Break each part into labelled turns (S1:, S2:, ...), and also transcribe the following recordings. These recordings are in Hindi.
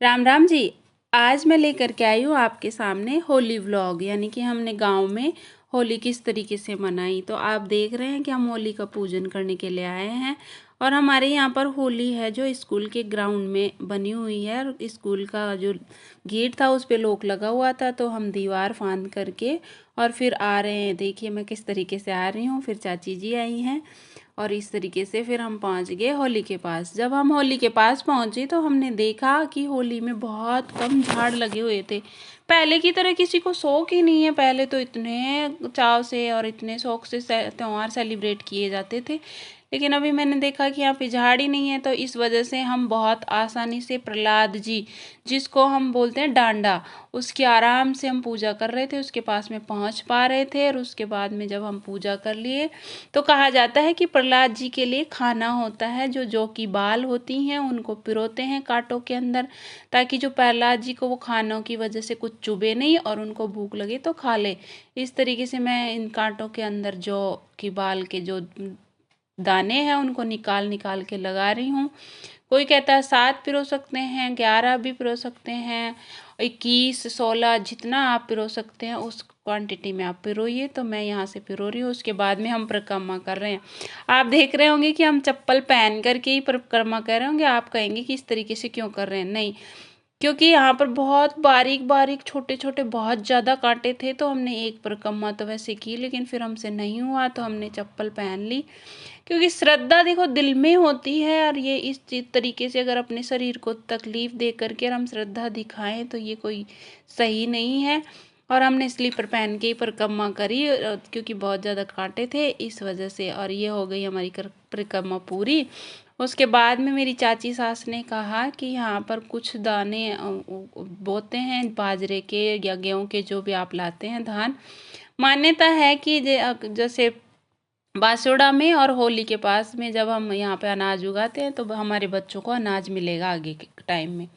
S1: राम राम जी। आज मैं लेकर के आई हूँ आपके सामने होली व्लॉग, यानी कि हमने गांव में होली किस तरीके से मनाई। तो आप देख रहे हैं कि हम होली का पूजन करने के लिए आए हैं। और हमारे यहाँ पर होली है जो स्कूल के ग्राउंड में बनी हुई है, और स्कूल का जो गेट था उस पे लॉक लगा हुआ था, तो हम दीवार फांद करके और फिर आ रहे हैं। देखिए मैं किस तरीके से आ रही हूँ, फिर चाची जी आई हैं और इस तरीके से फिर हम पहुंच गए होली के पास। जब हम होली के पास पहुंचे तो हमने देखा कि होली में बहुत कम झाड़ लगे हुए थे। पहले की तरह किसी को शौक ही नहीं है। पहले तो इतने चाव से और इतने शौक से त्यौहार सेलिब्रेट किए जाते थे, लेकिन अभी मैंने देखा कि यहाँ पे झाड़ ही नहीं है। तो इस वजह से हम बहुत आसानी से प्रहलाद जी, जिसको हम बोलते हैं डांडा, उसकी आराम से हम पूजा कर रहे थे, उसके पास में पहुँच पा रहे थे। और उसके बाद में जब हम पूजा कर लिए तो कहा जाता है कि प्रहलाद जी के लिए खाना होता है, जो की बाल होती हैं उनको पिरोते हैं कांटों के अंदर, ताकि जो प्रहलाद जी को वो खानों की वजह से कुछ चुभे नहीं और उनको भूख लगे तो खा ले। इस तरीके से मैं इन कांटों के अंदर जौ की बाल के जो दाने हैं उनको निकाल निकाल के लगा रही हूँ। कोई कहता है 7 पिरो सकते हैं, 11 भी पिरो सकते हैं, 21, 16, जितना आप पिरो सकते हैं उस क्वांटिटी में आप पिरोइए। तो मैं यहाँ से पिरो रही हूँ। उसके बाद में हम परिक्रमा कर रहे हैं। आप देख रहे होंगे कि हम चप्पल पहन करके ही परिक्रमा कर रहे होंगे। आप कहेंगे कि इस तरीके से क्यों कर रहे हैं। नहीं, क्योंकि यहाँ पर बहुत बारीक बारीक छोटे छोटे बहुत ज़्यादा कांटे थे, तो हमने एक परिक्रमा तो वैसे की, लेकिन फिर हमसे नहीं हुआ तो हमने चप्पल पहन ली। क्योंकि श्रद्धा देखो दिल में होती है, और ये इस तरीके से अगर अपने शरीर को तकलीफ दे करके और हम श्रद्धा दिखाएं तो ये कोई सही नहीं है। और हमने स्लीपर पहन के ही परिक्रमा करी, क्योंकि बहुत ज़्यादा कांटे थे इस वजह से। और ये हो गई हमारी परिक्रमा पूरी। उसके बाद में मेरी चाची सास ने कहा कि यहाँ पर कुछ दाने बोते हैं बाजरे के या गेहूं के, जो भी आप लाते हैं धान। मान्यता है कि जैसे बासुड़ा में और होली के पास में जब हम यहाँ पे अनाज उगाते हैं तो हमारे बच्चों को अनाज मिलेगा आगे के टाइम में।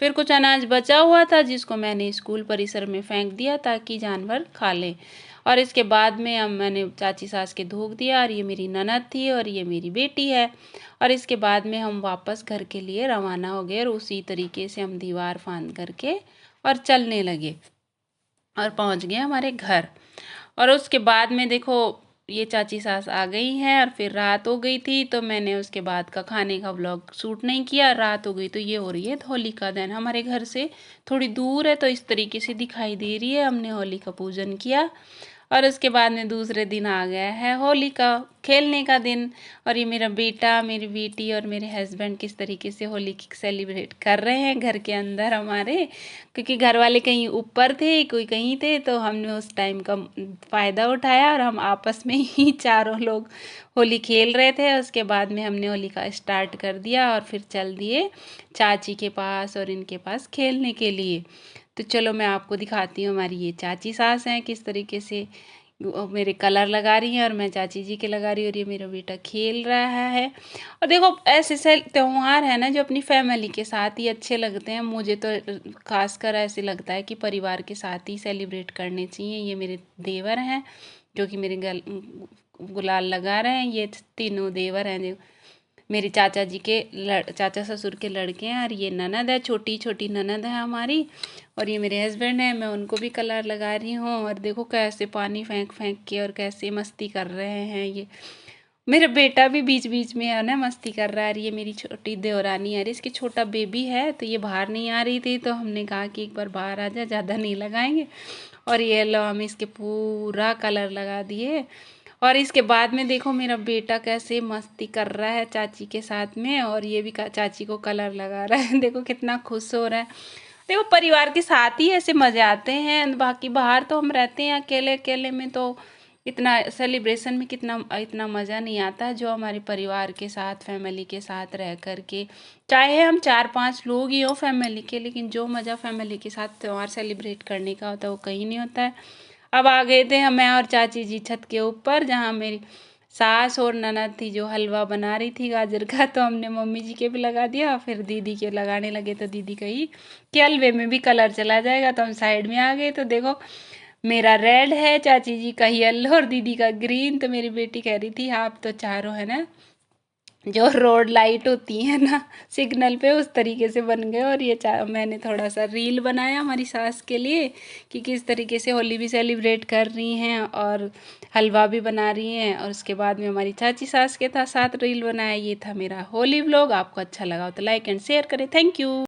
S1: फिर कुछ अनाज बचा हुआ था जिसको मैंने स्कूल परिसर में फेंक दिया ताकि जानवर खा ले। और इसके बाद में हम मैंने चाची सास के धोख दिया, और ये मेरी ननद थी और ये मेरी बेटी है। और इसके बाद में हम वापस घर के लिए रवाना हो गए, और उसी तरीके से हम दीवार फांद करके और चलने लगे और पहुंच गए हमारे घर। और उसके बाद में देखो ये चाची सास आ गई हैं, और फिर रात हो गई थी तो मैंने उसके बाद का खाने का व्लॉग शूट नहीं किया। रात हो गई तो ये हो रही है होली का दिन। हमारे घर से थोड़ी दूर है तो इस तरीके से दिखाई दे रही है। हमने होली का पूजन किया, और उसके बाद में दूसरे दिन आ गया है होली का खेलने का दिन। और ये मेरा बेटा, मेरी बेटी और मेरे हस्बैंड किस तरीके से होली की सेलिब्रेट कर रहे हैं घर के अंदर हमारे। क्योंकि घर वाले कहीं ऊपर थे, कोई कहीं थे, तो हमने उस टाइम का फ़ायदा उठाया और हम आपस में ही चारों लोग होली खेल रहे थे। उसके बाद में हमने होली का स्टार्ट कर दिया और फिर चल दिए चाची के पास और इनके पास खेलने के लिए। तो चलो मैं आपको दिखाती हूँ, हमारी ये चाची सास हैं किस तरीके से मेरे कलर लगा रही हैं और मैं चाची जी के लगा रही हूँ, और ये मेरा बेटा खेल रहा है। और देखो ऐसे से त्यौहार है ना जो अपनी फैमिली के साथ ही अच्छे लगते हैं। मुझे तो खासकर ऐसे लगता है कि परिवार के साथ ही सेलिब्रेट करने चाहिए। ये मेरे देवर हैं जो कि मेरे गुलाल लगा रहे हैं। ये तीनों देवर हैं जो मेरे चाचा जी के चाचा ससुर के लड़के हैं, और ये ननद है, छोटी छोटी ननद है हमारी। और ये मेरे हस्बैंड हैं, मैं उनको भी कलर लगा रही हूँ। और देखो कैसे पानी फेंक फेंक के और कैसे मस्ती कर रहे हैं। ये मेरा बेटा भी बीच बीच में है ना मस्ती कर रहा है। और ये मेरी छोटी देवरानी है, इसकी छोटा बेबी है तो ये बाहर नहीं आ रही थी, तो हमने कहा कि एक बार बाहर आ जा, ज़्यादा नहीं लगाएंगे। और ये लो हम इसके पूरा कलर लगा दिए। और इसके बाद में देखो मेरा बेटा कैसे मस्ती कर रहा है चाची के साथ में, और ये भी चाची को कलर लगा रहा है देखो कितना खुश हो रहा है। देखो परिवार के साथ ही ऐसे मज़े आते हैं। बाकी बाहर तो हम रहते हैं अकेले अकेले में, तो इतना सेलिब्रेशन में कितना इतना मज़ा नहीं आता जो हमारे परिवार के साथ फैमिली के साथ रह कर के। चाहे हम 4-5 लोग ही हो फैमिली के, लेकिन जो मज़ा फैमिली के साथ त्यौहार सेलिब्रेट करने का होता है वो कहीं नहीं होता है। अब आ गए थे मैं और चाची जी छत के ऊपर, जहाँ मेरी सास और ननद थी जो हलवा बना रही थी गाजर का। तो हमने मम्मी जी के भी लगा दिया, फिर दीदी के लगाने लगे तो दीदी कही कि हलवे में भी कलर चला जाएगा, तो हम साइड में आ गए। तो देखो मेरा रेड है, चाची जी का येलो और दीदी का ग्रीन। तो मेरी बेटी कह रही थी आप तो चारों है ना जो रोड लाइट होती है ना सिग्नल पे, उस तरीके से बन गए। और ये मैंने थोड़ा सा रील बनाया हमारी सास के लिए कि किस तरीके से होली भी सेलिब्रेट कर रही हैं और हलवा भी बना रही हैं। और उसके बाद में हमारी चाची सास के साथ रील बनाया। ये था मेरा होली व्लॉग। आपको अच्छा लगा हो तो लाइक एंड शेयर करें। Thank you.